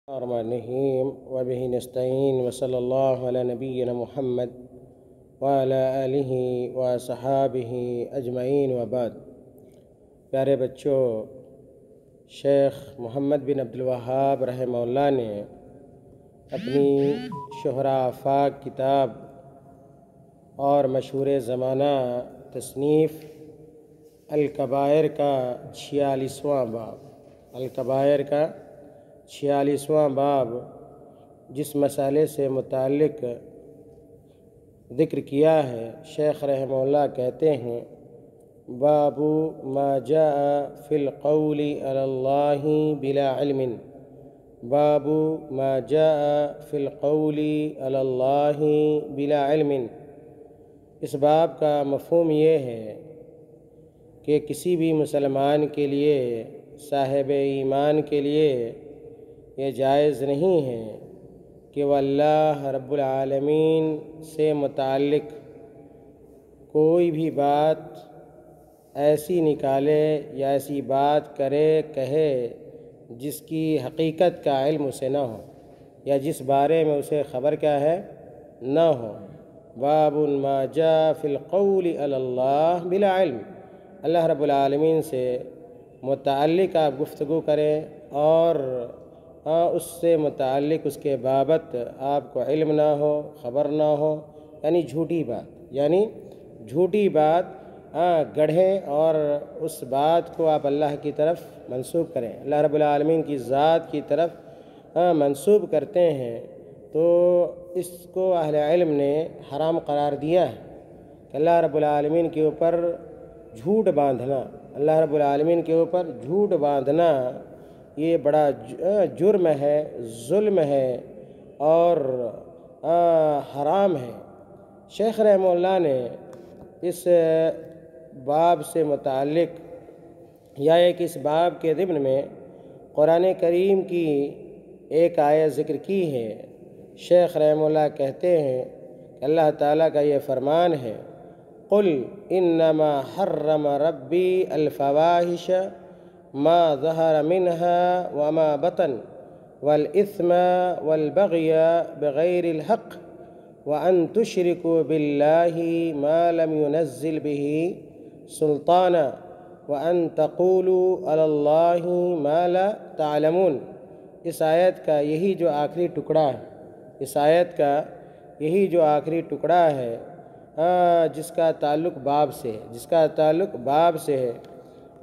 الرحمن الرحیم وبہ نستعین وصلی اللہ علی نبینا محمد وعلی آلہ وصحابہ اجمعین وبعد۔ پیارے بچوں، شیخ محمد بن عبد الوہاب رحمہ اللہ نے اپنی شہرہ آفاق کتاب اور مشہور زمانہ تصنیف الکبائر کا 46واں باب، الکبائر کا 46واں باب جس مسئلے سے متعلق ذکر کیا ہے، شیخ رحمہ اللہ کہتے ہیں: باب ما جاء فی القول علی اللہ بلا علم، باب ما جاء فی القول علی اللہ بلا علم۔ اس باب کا مفہوم یہ ہے کہ کسی بھی مسلمان کے لیے، صاحب ایمان کے لیے یہ جائز نہیں ہے کہ وہ اللہ رب العالمین سے متعلق کوئی بھی بات ایسی نکالے یا ایسی بات کرے، کہے جس کی حقیقت کا علم اسے نہ ہو، یا جس بارے میں اسے خبر کیا ہے، نہ ہو۔ باب ما جاء فی القول علی اللہ بلا علم، اللہ رب العالمین سے متعلق آپ گفتگو کریں اور اس سے متعلق اس کے بابت آپ کو علم نہ ہو، خبر نہ ہو، یعنی جھوٹی بات گڑھیں اور اس بات کو آپ اللہ کی طرف منسوب کریں، اللہ رب العالمین کی ذات کی طرف منسوب کرتے ہیں، تو اس کو اہل علم نے حرام قرار دیا ہے کہ اللہ رب العالمین کے اوپر جھوٹ باندھنا، اللہ رب العالمین کے اوپر جھوٹ باندھنا یہ بڑا جرم ہے، ظلم ہے اور حرام ہے۔ شیخ رحمہ اللہ نے اس باب سے متعلق یا ایک اس باب کے ضمن میں قرآن کریم کی ایک آیت ذکر کی ہے۔ شیخ رحمہ اللہ کہتے ہیں کہ اللہ تعالیٰ کا یہ فرمان ہے: قل انما حرم ربی الفواحش ما ظہر منها وما بطن والاثم والبغی بغیر الحق وان تشرکوا باللہ ما لم ينزل به سلطانا وان تقولوا علی اللہ ما لا تعلمون۔ اس آیت کا یہی جو آخری ٹکڑا ہے، اس آیت کا یہی جو آخری ٹکڑا ہے جس کا تعلق باب سے ہے،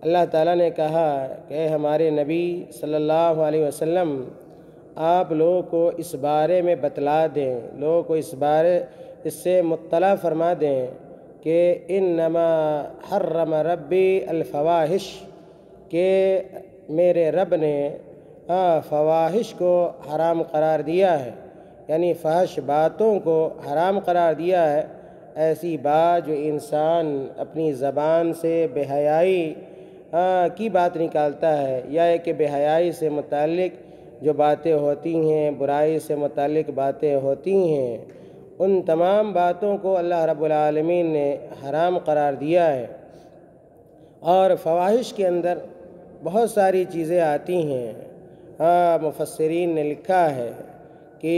اللہ تعالیٰ نے کہا کہ اے ہمارے نبی صلی اللہ علیہ وسلم، آپ لوگوں کو اس بارے میں بتلا دیں، لوگوں کو اس سے مطلع فرما دیں کہ انما حرم ربی الفواحش، کہ میرے رب نے فواحش کو حرام قرار دیا ہے، یعنی فحش باتوں کو حرام قرار دیا ہے، ایسی بات جو انسان اپنی زبان سے بے حیائی کی بات نکالتا ہے، یا کہ بے حیائی سے متعلق جو باتیں ہوتی ہیں، برائی سے متعلق باتیں ہوتی ہیں، ان تمام باتوں کو اللہ رب العالمین نے حرام قرار دیا ہے۔ اور فواحش کے اندر بہت ساری چیزیں آتی ہیں۔ مفسرین نے لکھا ہے کہ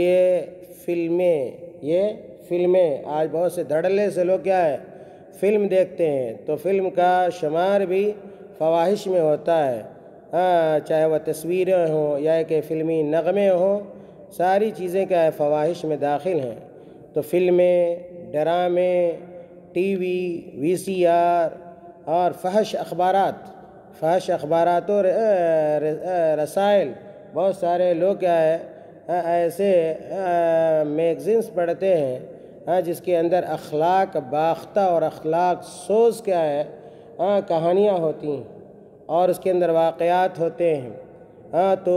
یہ فلمیں آج بہت سے دھڑلے سے لوگ کیا ہے، فلم دیکھتے ہیں، تو فلم کا شمار بھی فواحش میں ہوتا ہے، چاہے وہ تصویریں ہوں یا کہ فلمی نغمے ہوں، ساری چیزیں کیا ہے، فواحش میں داخل ہیں۔ تو فلمیں، ڈرامے، ٹی وی، VCR اور فحش اخبارات اور رسائل، بہت سارے لوگ کیا ہے ایسے میگزینس پڑھتے ہیں جس کے اندر اخلاق باختہ اور اخلاق سوز کیا ہے کہانیاں ہوتی ہیں اور اس کے اندر واقعات ہوتے ہیں، تو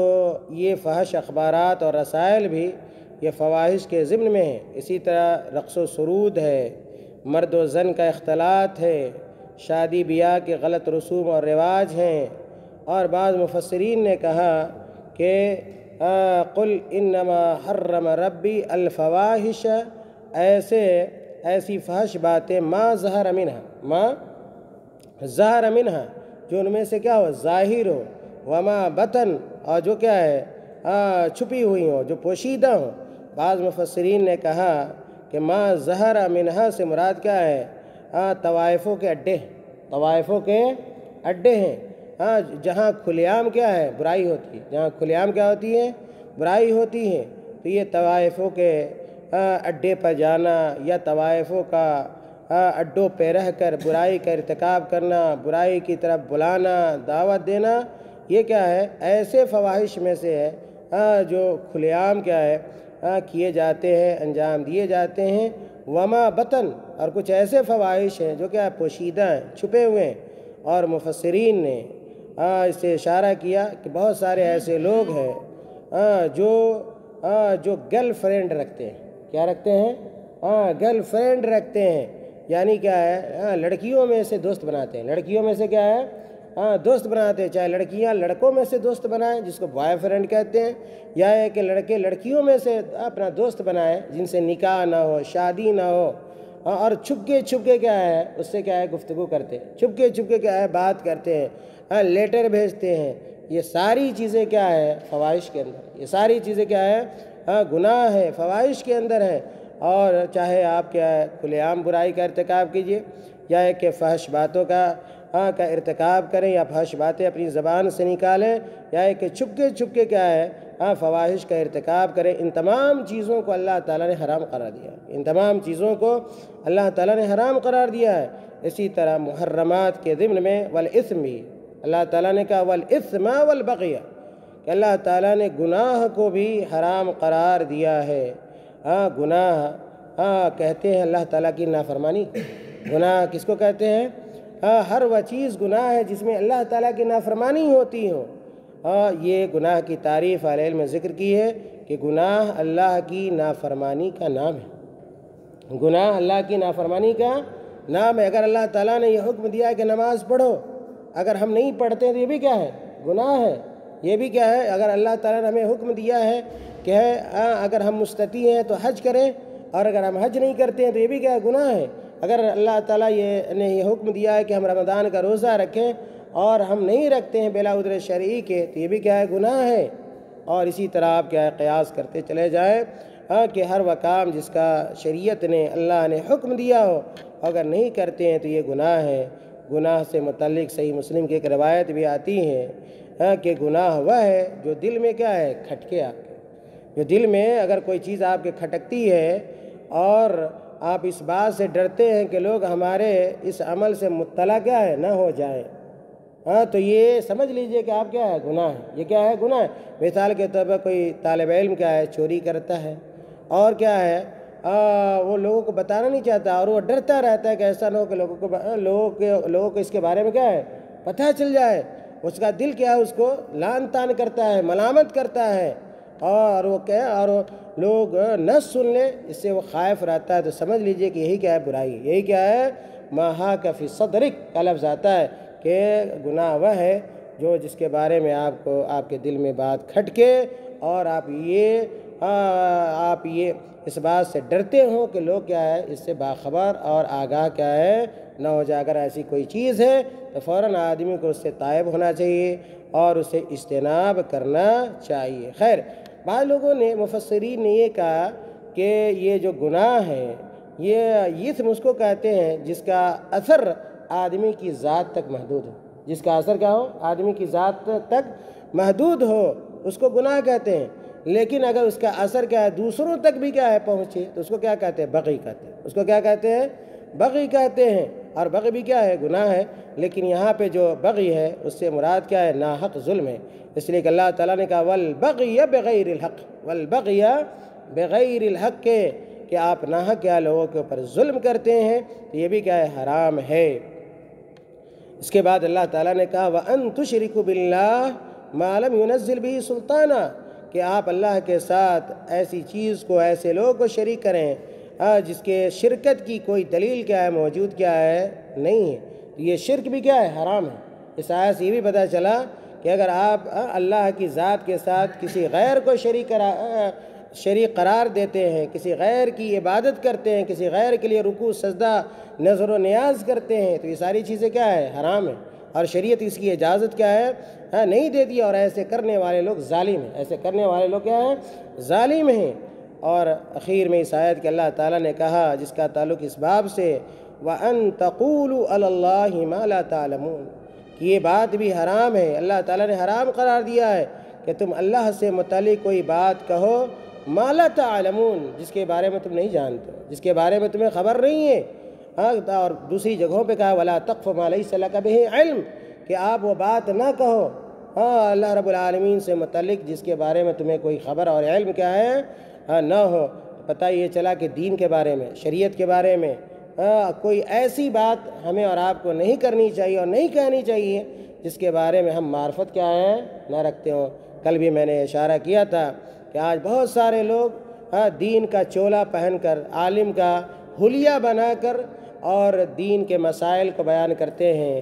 یہ فحش اخبارات اور رسائل بھی یہ فواحش کے ضمن میں ہیں۔ اسی طرح رقص و سرود ہے، مرد و زن کا اختلاط ہے، شادی بیاہ کے غلط رسوم اور رواج ہیں۔ اور بعض مفسرین نے کہا کہ قل انما حرم ربی الفواحش، ایسی فحش باتیں ما ظہر منہا جو ان میں سے کیا ہو، ظاہر ہو، وما بطن، اور جو کیا ہے چھپی ہوئی ہوں، جو پوشیدہ ہوں۔ بعض مفسرین نے کہا کہ ما ظہر منہا سے مراد کیا ہے؟ طوائفوں کے اڈے، طوائفوں کے اڈے ہیں، جہاں کھلے عام کیا ہے؟ برائی ہوتی ہے، جہاں کھلے عام کیا ہوتی ہے؟ برائی ہوتی ہے۔ تو یہ طوائفوں کے اڈے پر جانا یا طوائفوں کا اڈوں پہ رہ کر برائی کا ارتکاب کرنا، برائی کی طرف بلانا، دعوت دینا، یہ کیا ہے؟ ایسے فواحش میں سے ہے جو کھلے عام کیا ہے؟ کیے جاتے ہیں، انجام دیے جاتے ہیں۔ وما بطن، اور کچھ ایسے فواحش ہیں جو کیا ہے؟ پوشیدہ ہیں، چھپے ہوئے ہیں۔ اور مفسرین نے اس سے اشارہ کیا کہ بہت سارے ایسے لوگ ہیں جو گرل فرینڈ رکھتے ہیں۔ کیا رکھتے ہیں؟ گرل فرینڈ رکھتے ہیں، یعنی کیا ہے؟ لڑکیوں میں سے دوست بناتے ہیں، لڑکیوں میں سے کیا ہے؟ دوست بناتے ہیں، چاہے لڑکیاں لڑکوں میں سے دوست بنائیں جس کو بوائے فرینڈ کہتے ہیں، یا ہے کہ لڑکے لڑکیوں میں سے اپنا دوست بنائیں جن سے نکاح نہ ہو، شادی نہ ہو، اور چھپ کے کیا ہے؟ اس سے کیا ہے؟ گفتگو کرتے ہیں، چھپ کے کیا ہے؟ بات کرتے ہیں، لیٹر بھیجتے ہیں۔ یہ ساری چیزیں کیا ہے؟ فواحش کے اندر، یہ ساری چیزیں کیا ہے؟ گناہ ہے، فواحش کے اندر ہے۔ اور چاہے آپ کیا ہے؟ کھلے عام برائی کا ارتکاب کیجئے، یا ہے کہ فحش باتوں کا ارتکاب کریں، یا فحش باتیں اپنی زبان سے نکالیں، یا ہے کہ چھپ کے کیا ہے؟ فواحش کا ارتکاب کریں۔ ان تمام چیزوں کو اللہ تعالیٰ نے حرام قرار دیا ہے، ان تمام چیزوں کو اللہ تعالیٰ نے حرام قرار دیا ہے۔ اسی طرح محرمات کے ضمن میں والاسم بھی اللہ تعالیٰ نے کہا والاسم والبغی، کہ اللہ تعالیٰ نے گناہ کو بھی حرام قرار دیا ہے۔ گناہ کہتے ہیں اللہ تعالیٰ کی نافرمانی، گناہ کس کو کہتے ہیں؟ ہر وہ چیز گناہ ہے جس میں اللہ تعالیٰ کی نافرمانی ہوتی ہو۔ یہ گناہ کی تعریف اہل علم میں ذکر کی ہے کہ گناہ اللہ کی نافرمانی کا نام ہے، گناہ اللہ کی نافرمانی کا نام ہے۔ اگر اللہ تعالیٰ نے یہ حکم دیا ہے کہ نماز پڑھو، اگر ہم نہیں پڑھتے ہیں تو یہ بھی کیا ہے؟ گناہ ہے، یہ بھی کیا ہے؟ اگر اللہ تعالیٰ نے ہمیں حکم دیا ہے کہ اگر ہم مستطیع ہیں تو حج کریں، اور اگر ہم حج نہیں کرتے ہیں تو یہ بھی کیا ہے؟ گناہ ہے۔ اگر اللہ تعالیٰ نے یہ حکم دیا ہے کہ ہم رمضان کا روزہ رکھیں اور ہم نہیں رکھتے ہیں بلا عذر شرعی کے، تو یہ بھی کیا ہے؟ گناہ ہے۔ اور اسی طرح آپ کیا ہے؟ قیاس کرتے چلے جائیں کہ ہر وہ کام جس کا شریعت نے، اللہ نے حکم دیا ہو، اگر نہیں کرتے ہیں تو یہ گناہ ہے۔ گناہ سے متعلق صحیح مسلم کی ایک روایت بھی آتی ہے کہ گناہ وہ ہے جو دل میں کیا ہے؟ کھٹکے آپ کے، جو دل میں اگر کوئی چیز آپ کے کھٹکتی ہے اور آپ اس بات سے ڈرتے ہیں کہ لوگ ہمارے اس عمل سے مطلع کیا ہے؟ نہ ہو جائیں، تو یہ سمجھ لیجئے کہ آپ کیا ہے؟ گناہ ہے۔ یہ کیا ہے؟ گناہ ہے۔ مثال کے طور پر کوئی طالب علم کیا ہے؟ چوری کرتا ہے، اور کیا ہے؟ وہ لوگوں کو بتانا نہیں چاہتا، اور وہ ڈرتا رہتا ہے کہ ایسا نہ ہو کہ لوگوں کو اس کے بارے میں کیا ہے؟ پتہ چل جائے۔ اس کا دل کیا ہے؟ اس کو لعن طعن کرتا ہے، ملامت کرتا ہے، اور وہ کیا ہے؟ اور لوگ نہ سن لیں، اس سے وہ خائف رہتا ہے۔ تو سمجھ لیجئے کہ یہی کیا ہے؟ برائی، یہی کیا ہے؟ ما حاک فی صدرک کا لفظ آتا ہے کہ گناہ وہ ہے جو جس کے بارے میں آپ کے دل میں بات کھٹکے، اور آپ یہ اس بات سے ڈرتے ہوں کہ لوگ کیا ہے؟ اس سے باخبر اور آگاہ کیا ہے؟ نہ ہو جائے۔ اگر ایسی کوئی چیز ہے تو فوراً آدمی کو اس سے تائب ہونا چاہیے اور اسے اجتناب کرنا چاہیے۔ خیر، بعض لوگوں نے، مفسرین نے یہ کہا کہ یہ جو گناہ ہے، یہ اسم اس کو کہتے ہیں جس کا اثر آدمی کی ذات تک محدود ہو، جس کا اثر کیا ہو؟ آدمی کی ذات تک محدود ہو، اس کو گناہ کہتے ہیں۔ لیکن اگر اس کا اثر کیا ہے؟ دوسروں تک بھی کیا ہے؟ پہنچے، تو اس کو کیا کہتے ہیں؟ بغی کہتے ہیں۔ اس کو کیا کہتے ہیں؟ بغی کہتے ہیں۔ اور بغی بھی کیا ہے؟ گناہ ہے۔ لیکن یہاں پہ جو بغی ہے اس سے مراد کیا ہے؟ ناحق ظلم ہے۔ اس لیے کہ اللہ تعالیٰ نے کہا والبغی بغیر الحق، والبغی بغیر الحق، کہ آپ ناحق کیا لوگوں کے اوپر ظلم کرتے ہیں، تو یہ بھی کیا ہے؟ حرام ہے۔ اس کے بعد اللہ تعالیٰ نے کہا وَأَن تُشْرِكُوا بِاللَّهِ مَا لَمْ يُنَزِّلْ بِهِ سُلْطَانًا، کہ آپ اللہ کے ساتھ ایسی چیز کو، ایسے لوگوں کو شریک کریں جس کے شرکت کی کوئی دلیل کیا ہے؟ موجود کیا ہے؟ نہیں ہے۔ یہ شرک بھی کیا ہے؟ حرام ہے۔ اس آیت سے یہ بھی پتہ چلا کہ اگر آپ اللہ کی ذات کے ساتھ کسی غیر کو شریک قرار دیتے ہیں، کسی غیر کی عبادت کرتے ہیں، کسی غیر کے لیے رکوع سجدہ نظر و نیاز کرتے ہیں، تو یہ ساری چیزیں کیا ہے؟ حرام ہے۔ اور شریعت اس کی اجازت کیا ہے نہیں دیتی، اور ایسے کرنے والے لوگ ظالم ہیں، ایسے کرنے والے لوگ کیا ہیں ظالم ہیں۔ اور اخیر میں اس آیت کے اللہ تعالیٰ نے کہا جس کا تعلق اس باب سے وَأَن تَقُولُوا عَلَى اللَّهِ مَا لَا تَعْلَمُونَ، کہ یہ بات بھی حرام ہے، اللہ تعالیٰ نے حرام قرار دیا ہے کہ تم اللہ سے متعلق کوئی بات کہو ما لا تعلمون، جس کے بارے میں تم نہیں جانتے، جس کے بارے میں تمہیں خبر نہیں ہے۔ اور دوسری جگہوں پہ کہا وَلَا تَقْفُ مَا لَيْسَ لَكَ بِهِ علم، کہ آپ وہ بات نہ کہو اللہ رب العالمین سے متعلق جس کے بارے میں تمہیں کوئی خبر اور علم کیا ہے نہ ہو۔ پتہ یہ چلا کہ دین کے بارے میں، شریعت کے بارے میں کوئی ایسی بات ہمیں اور آپ کو نہیں کرنی چاہیے اور نہیں کہنی چاہیے جس کے بارے میں ہم معرفت کیا ہے نہ رکھتے ہوں۔ کل بھی میں نے اشارہ کیا تھا کہ آج بہت سارے لوگ دین کا چولا پہن کر، عالم کا حلیہ بنا کر اور دین کے مسائل کو بیان کرتے ہیں،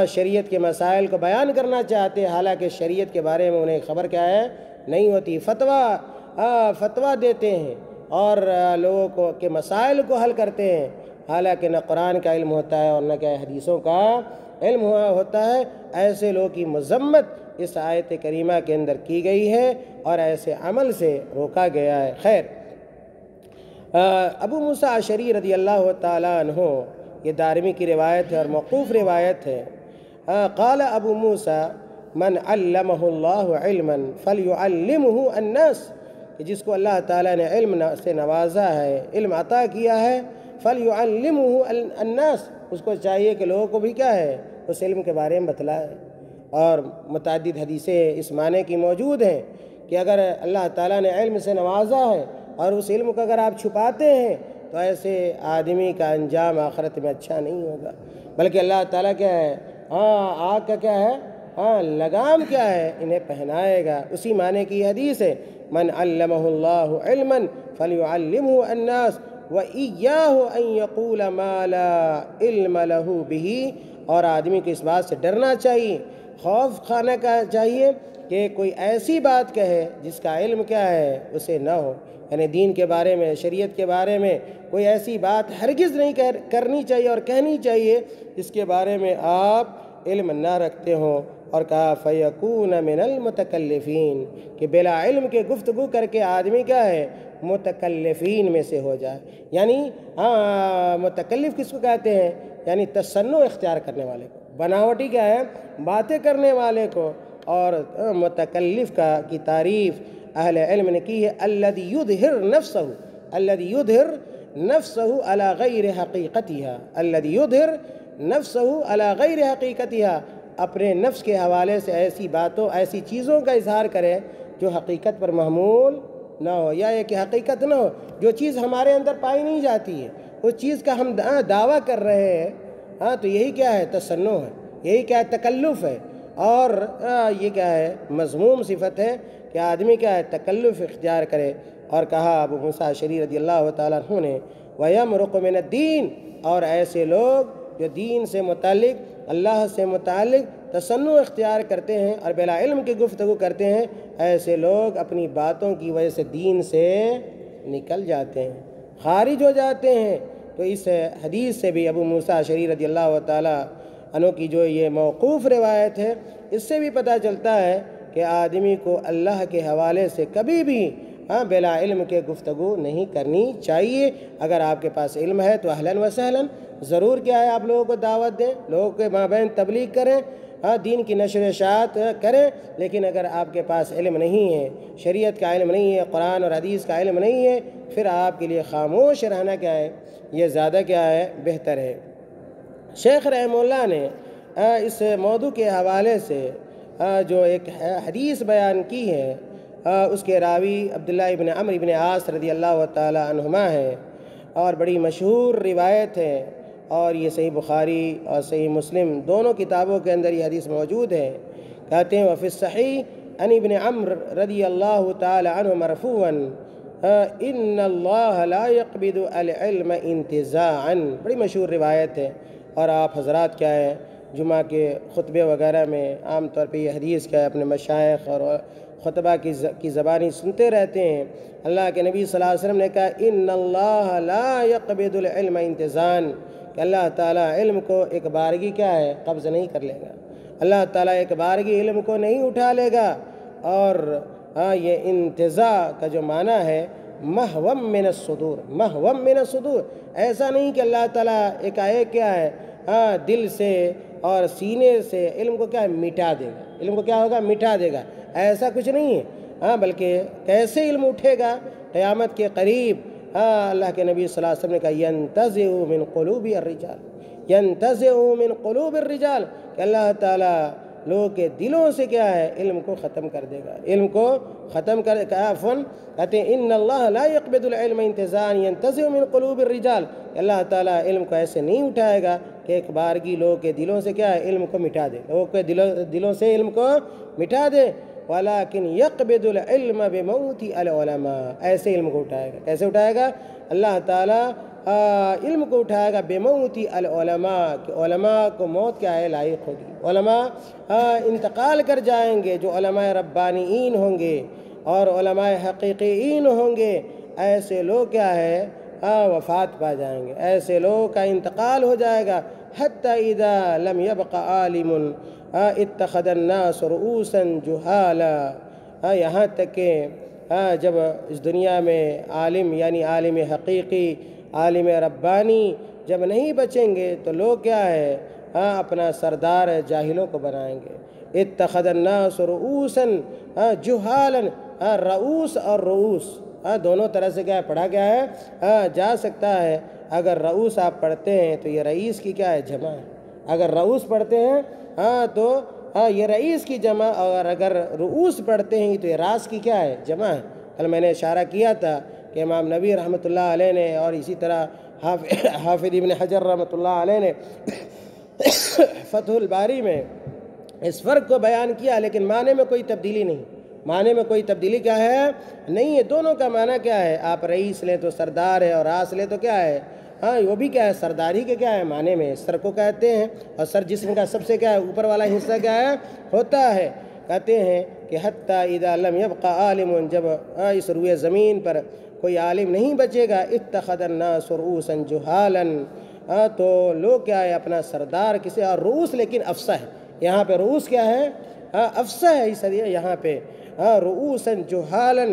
شریعت کے مسائل کو بیان کرنا چاہتے ہیں، حالانکہ شریعت کے بارے میں انہیں خبر کیا ہے نہیں ہوتی، فتویٰ دیتے ہیں اور لوگوں کو کے مسائل کو حل کرتے ہیں، حالانکہ نہ قرآن کا علم ہوتا ہے اور نہ کیا حدیثوں کا علم ہوتا ہے۔ ایسے لوگوں کی مذمت اس آیت کریمہ کے اندر کی گئی ہے اور ایسے عمل سے روکا گیا ہے۔ خیر، ابو موسیٰ اشعری رضی اللہ تعالیٰ عنہ، یہ دارمی کی روایت ہے اور موقوف روایت ہے، قال ابو موسیٰ من علمہ اللہ علما فلیعلمہ الناس، کہ جس کو اللہ تعالیٰ نے علم سے نوازا ہے، علم عطا کیا ہے، فلیعلمہ الناس، اس کو چاہیے کہ لوگوں کو بھی کیا ہے اس علم کے بارے میں بتلائے۔ اور متعدد حدیثیں اس معنی کی موجود ہیں کہ اگر اللہ تعالیٰ نے علم سے نوازا ہے اور اس علم کو اگر آپ چھپاتے ہیں تو ایسے آدمی کا انجام آخرت میں اچھا نہیں ہوگا، بلکہ اللہ تعالیٰ کیا ہے آگ کا کیا ہے لگام کیا ہے انہیں پہنائے گا۔ اسی معنی کی حدیث ہے من علمہ اللہ علما فلیعلمہ الناس وَإِيَّاهُ أَن يَقُولَ مَا لَا عِلْمَ لَهُ بِهِ، اور آدمی کو اس بات سے ڈرنا چاہیے، خوف کھانا کا چاہیے کہ کوئی ایسی بات کہے جس کا علم کیا ہے اسے نہ ہو، یعنی دین کے بارے میں، شریعت کے بارے میں کوئی ایسی بات ہرگز نہیں کرنی چاہیے اور کہنی چاہیے جس کے بارے میں آپ علم نہ رکھتے ہوں۔ اور کہا فَيَكُونَ مِنَ الْمُتَكَلِّفِينَ، کہ بلا علم کے گفتگو کر کے آدمی کیا ہے متکلفین میں سے ہو جائے۔ یعنی متکلف کس کو کہتے ہیں؟ یعنی تصنع اختیار کرنے والے کو، بناوٹی کیا ہے باتیں کرنے والے کو۔ اور متکلف کی تعریف اہل علم نے کی ہے الذی یظہر نفسہ، الذی یظہر نفسہ علی غیر حقیقتہا، الذی یظہر نفسہ علی غیر حقیقتہا، اپنے نفس کے حوالے سے ایسی باتوں، ایسی چیزوں کا اظہار کرے جو حقیقت پر محمول نہ ہو، یا یہ کہ حقیقت نہ ہو، جو چیز ہمارے اندر پائی نہیں جاتی ہے اس چیز کا ہم دعویٰ کر رہے ہیں، تو یہی کیا ہے تصنع ہے، یہی کیا ہے تکلف ہے۔ اور یہ کیا ہے مذموم صفت ہے کہ آدمی کیا ہے تکلف اختیار کرے۔ اور کہا ابو موسیٰ اشعری رضی اللہ تعالیٰ عنہ نے وَيَمْرُقُ مِنَ الدِّينِ، اور ایسے لوگ جو دین سے متعلق، اللہ سے متعلق تصنع اختیار کرتے ہیں اور بلا علم کی گفتگو کرتے ہیں، ایسے لوگ اپنی باتوں کی وجہ سے دین سے نکل جاتے ہیں، خارج ہو جاتے ہیں۔ تو اس حدیث سے بھی ابو موسیٰ اشعری رضی اللہ تعالیٰ عنہ کی جو یہ موقوف روایت ہے، اس سے بھی پتہ چلتا ہے کہ آدمی کو اللہ کے حوالے سے کبھی بھی بلا علم کے گفتگو نہیں کرنی چاہیے۔ اگر آپ کے پاس علم ہے تو اہلاً و سہلاً، ضرور کیا ہے آپ لوگوں کو دعوت دیں، لوگوں کے مابین تبلیغ کریں، دین کی نشر و اشاعت کریں۔ لیکن اگر آپ کے پاس علم نہیں ہے، شریعت کا علم نہیں ہے، قرآن اور حدیث کا علم نہیں ہے، پھر آپ کے لیے خاموش رہنا کیا ہے یہ زیادہ کیا ہے بہتر ہے۔ شیخ رحمہ اللہ نے اس موضوع کے حوالے سے جو ایک حدیث بیان کی ہے، اس کے راوی عبداللہ ابن عمرو ابن عاص رضی اللہ تعالی عنہما ہے، اور بڑی مشہور روایت ہے، اور یہ صحیح بخاری اور صحیح مسلم دونوں کتابوں کے اندر یہ حدیث موجود ہے۔ کہتے ہیں وفی الصحیح عن ابن عمرو رضی اللہ تعالی عنہ مرفوعا ان اللہ لا يقبض العلم انتزاعا، بڑی مشہور روایت ہے، اور آپ حضرات کیا ہے جمعہ کے خطبے وغیرہ میں عام طور پہ یہ حدیث کیا ہے اپنے مشائخ اور خطبہ کی زبانی سنتے رہتے ہیں۔ اللہ کے نبی صلی اللہ علیہ وسلم نے کہا ان اللہ لا يقبض العلم انتزاعا، کہ اللہ تعالیٰ علم کو ایک بارگی کیا ہے قبض نہیں کر لے گا، اللہ تعالیٰ ایک بارگی علم کو نہیں اٹھا لے گا۔ اور یہ انتزاع کا جو معنی ہے محوم من الصدور، محوم من الصدور، ایسا نہیں کہ اللہ تعالیٰ ایک کیا ہے دل سے اور سینے سے علم کو کیا ہے مٹا دے گا، علم کو کیا ہوگا مٹا دے گا، ایسا کچھ نہیں ہے۔ بلکہ کیسے علم اٹھے گا قیامت کے قریب؟ اللہ کے نبی صلی اللہ علیہ وسلم نے کہا ینتزع من قلوب الرجال، ینتزع من قلوب الرجال، کہ اللہ تعالیٰ لوگوں کے دلوں سے کیا ہے علم کو ختم کر دے گا، علم کو ختم کر کہتے ہیں ان اللہ لا يقبض العلم انتزاعا ينتزع من قلوب الرجال، کہ اللہ تعالیٰ علم کو ایسے نہیں اٹھائے گا کہ ایک بارگی لوگوں کے دلوں سے کیا ہے علم کو مٹا دے، لوگوں کے دلوں سے علم کو مٹا دے، ولیکن یقبض العلم بموت العلماء، ایسے علم کو اٹھائے گا۔ کیسے اٹھائے گا؟ اللہ تعالیٰ علم کو اٹھائے گا بموت العلماء، کہ علماء کو موت کیا ہے لائق ہوگی، علماء انتقال کر جائیں گے، جو علماء ربانیین ہوں گے اور علماء حقیقیین ہوں گے، ایسے لوگ کیا ہے وفات پا جائیں گے، ایسے لوگ کا انتقال ہو جائے گا۔ حتی اذا لم يبق عالم اتخذ الناس رؤوسا جہالا، یہاں تک کہ جب اس دنیا میں عالم یعنی عالم حقیقی، عالم ربانی جب نہیں بچیں گے تو لوگ کیا ہے اپنا سردار جاہلوں کو بنائیں گے۔ اتخذ الناس رؤوسا جہالا، رؤوس اور رؤوس دونوں طرح سے کیا ہے پڑھا گیا ہے، جا سکتا ہے۔ اگر رؤوس آپ پڑھتے ہیں تو یہ رئیس کی کیا ہے جمع ہے، اگر رؤوس پڑھتے ہیں تو یہ رئیس کی جمع، اور اگر رؤوس پڑھتے ہیں تو یہ راس کی کیا ہے جمع ہے۔ کل میں نے اشارہ کیا تھا کہ امام نووی رحمۃ اللہ علیہ نے اور اسی طرح حافظ ابن حجر رحمۃ اللہ علیہ نے فتح الباری میں اس فرق کو بیان کیا، لیکن معنی میں کوئی تبدیلی نہیں، معنی میں کوئی تبدیلی کیا ہے نہیں ہے، دونوں کا معنی کیا ہے، آپ رئیس لیں تو سردار ہے، اور راس لیں تو کیا ہے وہ بھی کیا ہے سرداری کے کیا ہے معنی میں سر کو کہتے ہیں، اور سر جسم کا سب سے کیا ہے اوپر والا حصہ کیا ہے ہوتا ہے۔ کہتے ہیں کہ حتی اذا لم يبق عالم، جب اس روئے زمین پر کوئی عالم نہیں بچے گا، اتخذ الناس رؤوسا جہالا، تو لوگ کیا ہے اپنا سردار کسی، اور رؤوس لیکن افصح ہے، یہاں پہ رؤوس کیا ہے افصح ہے، اس لیے یہاں پہ رؤوسا جہالا،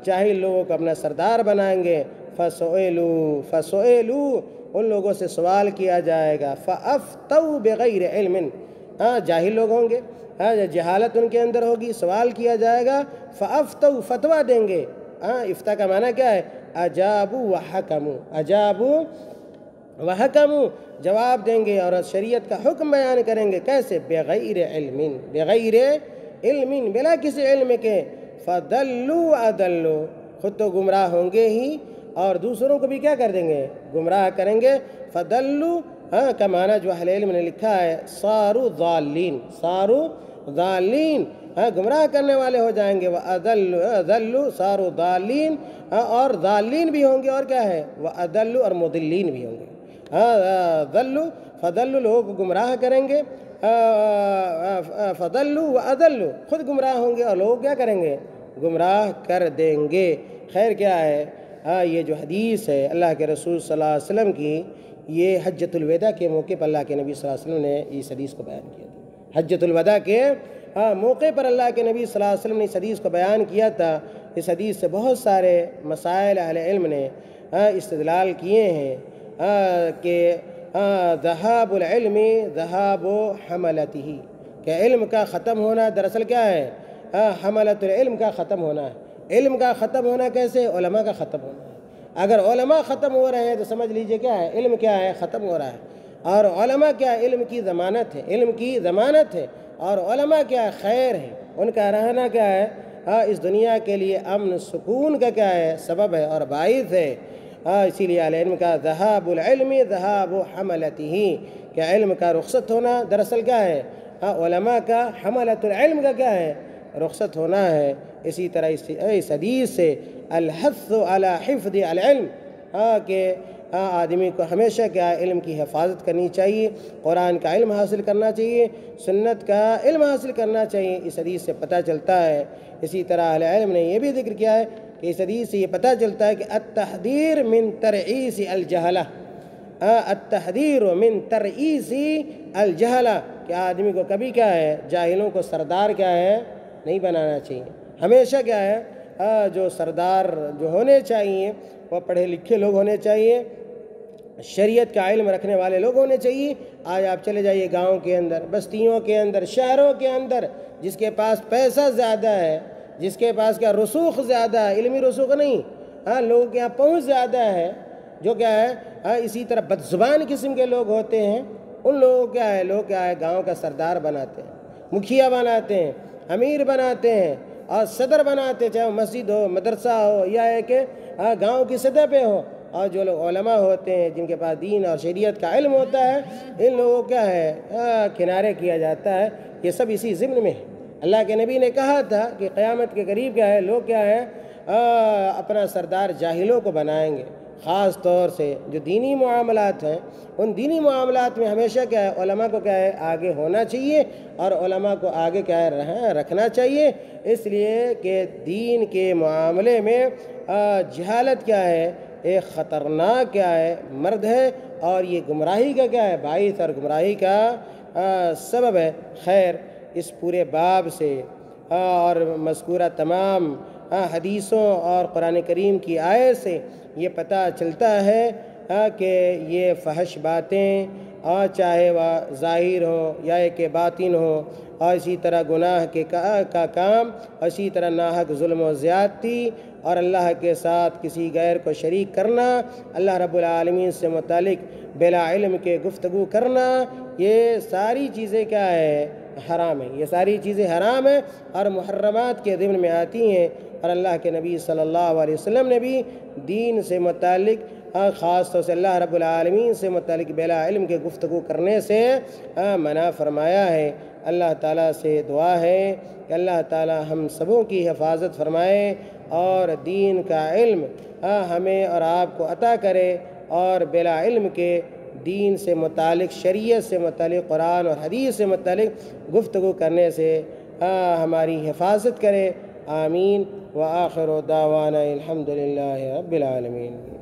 جاہل لوگوں کو اپنا سردار بنائیں گے۔ فسئلوا ان لوگوں سے سوال کیا جائے گا، فافتوا بغیر علم، جاہل لوگ ہوں گے، جہالت ان کے اندر ہوگی، سوال کیا جائے گا، فافتوا فتویٰ دیں گے۔ افتاء کا معنی کیا ہے اجابوا وحکموا، اجابوا وحکموا، جواب دیں گے اور شریعت کا حکم بیان کریں گے، کیسے؟ بغیر علم، بغیر علم، بلا کسی علم کے، فضلوا اضلوا، خود تو گمراہ ہوں گے ہی اور دوسروں کو بھی کیا کر دیں گے گمراہ کریں گے۔ فضلوا کا معنی جو اہل علم نے لکھا ہے صاروا ضالین، صاروا ضالین، گمراہ کرنے والے ہو جائیں گے۔ وَأَضَلُّوا صاروا ضالین، اور ضالین بھی ہوں گے، اور کیا ہے وَأَضَلُّوا اور مضلین بھی ہوں گے۔ فضلوا لوگوں کو گمراہ کریں گے، فضلوا وَأَضَلُّوا خود گمراہ ہوں گے اور لوگ کیا کریں گے گمراہ کر دیں گے۔ خیر کیا ہے یہ جو حدیث ہے اللہ کے رسول صلی اللہ علیہ وسلم کی، یہ حجۃ الوداع کے موقع پر اللہ کے نبی صلی اللہ علیہ وسلم نے اس حدیث کو بیان کیا تھا۔ حجۃ الوداع کے موقع پر اللہ کے نبی صلی اللہ علیہ وسلم نے اس حدیث کو بیان کیا تھا۔ اس حدیث سے بہت سارے مسائل اہل علم نے استدلال کیے ہیں کہ ذہاب العلم ذہاب حملتہ، کہ علم کا ختم ہونا دراصل کیا ہے حملت العلم کا ختم ہونا ہے۔ علم کا ختم ہونا کیسے؟ علماء کا ختم ہونا ہے۔ اگر علماء ختم ہو رہے ہیں تو سمجھ لیجئے کیا ہے علم کیا ہے ختم ہو رہا ہے، اور علماء کیا ہے علم کی ضمانت ہے، علم کی ضمانت ہے، اور علماء کیا ہے خیر ہے، ان کا رہنا کیا ہے اس دنیا کے لیے امن سکون کا کیا ہے سبب ہے اور باعث ہے۔ اسی لیے علم کا ذہاب العلم ذہاب حملتہ، کہ علم کا رخصت ہونا دراصل کیا ہے علماء کا حملت العلم کا کیا ہے رخصت ہونا ہے۔ اسی طرح اس حدیث سے الحث علی حفظ العلم، کہ آدمی کو ہمیشہ کیا علم کی حفاظت کرنی چاہیے، قرآن کا علم حاصل کرنا چاہیے، سنت کا علم حاصل کرنا چاہیے، اس حدیث سے پتہ چلتا ہے۔ اسی طرح اہل علم نے یہ بھی ذکر کیا ہے کہ اس حدیث سے یہ پتہ چلتا ہے کہ التحذیر من ترعیس الجہلہ، التحذیر من ترئیس الجہلہ، کہ آدمی کو کبھی کیا ہے جاہلوں کو سردار کیا ہے نہیں بنانا چاہیے۔ ہمیشہ کیا ہے جو سردار جو ہونے چاہیے وہ پڑھے لکھے لوگ ہونے چاہیے، شریعت کا علم رکھنے والے لوگ ہونے چاہیے۔ آج آپ چلے جائیے گاؤں کے اندر، بستیوں کے اندر، شہروں کے اندر، جس کے پاس پیسہ زیادہ ہے، جس کے پاس کیا رسوخ زیادہ ہے، علمی رسوخ نہیں، لوگوں کے یہاں پہنچ زیادہ ہے، جو کیا ہے اسی طرح بدزبان قسم کے لوگ ہوتے ہیں، ان لوگوں کیا ہے لوگ کیا ہے گاؤں کا سردار بناتے ہیں، مکھیا بناتے ہیں، امیر بناتے ہیں اور صدر بناتے ہیں، چاہے وہ مسجد ہو، مدرسہ ہو، یا ہے کہ گاؤں کی سطح پہ ہو۔ اور جو لوگ علماء ہوتے ہیں جن کے پاس دین اور شریعت کا علم ہوتا ہے، ان لوگوں کیا ہے کنارے کیا جاتا ہے۔ یہ سب اسی ضمن میں ہے۔ اللہ کے نبی نے کہا تھا کہ قیامت کے قریب کیا ہے لوگ کیا ہے اپنا سردار جاہلوں کو بنائیں گے، خاص طور سے جو دینی معاملات ہیں، ان دینی معاملات میں ہمیشہ کیا ہے علماء کو کیا ہے آگے ہونا چاہیے، اور علماء کو آگے کیا ہے رکھنا چاہیے، اس لیے کہ دین کے معاملے میں جہالت کیا ہے ایک خطرناک کیا ہے مرض ہے، اور یہ گمراہی کا کیا ہے باعث اور گمراہی کا سبب ہے۔ خیر، اس پورے باب سے اور مذکورہ تمام حدیثوں اور قرآن کریم کی آیت سے یہ پتہ چلتا ہے کہ یہ فحش باتیں، اور چاہے وہ ظاہر ہو یا کہ باطن ہو، اور اسی طرح گناہ کا کام، اور اسی طرح ناحق ظلم و زیادتی، اور اللہ کے ساتھ کسی غیر کو شریک کرنا، اللہ رب العالمین سے متعلق بلا علم کے گفتگو کرنا، یہ ساری چیزیں کیا ہے حرام ہیں، یہ ساری چیزیں حرام ہیں اور محرمات کے ضمن میں آتی ہیں۔ اور اللہ کے نبی صلی اللہ علیہ وسلم نے بھی دین سے متعلق خاص طور سے اللہ رب العالمین سے متعلق بلا علم کے گفتگو کرنے سے منع فرمایا ہے۔ اللہ تعالیٰ سے دعا ہے کہ اللہ تعالیٰ ہم سبوں کی حفاظت فرمائے، اور دین کا علم ہمیں اور آپ کو عطا کرے، اور بلا علم کے دین سے متعلق، شریعت سے متعلق، قرآن اور حدیث سے متعلق گفتگو کرنے سے ہماری حفاظت کرے۔ آمین۔ وآخر دعوانا الحمد للہ رب العالمین۔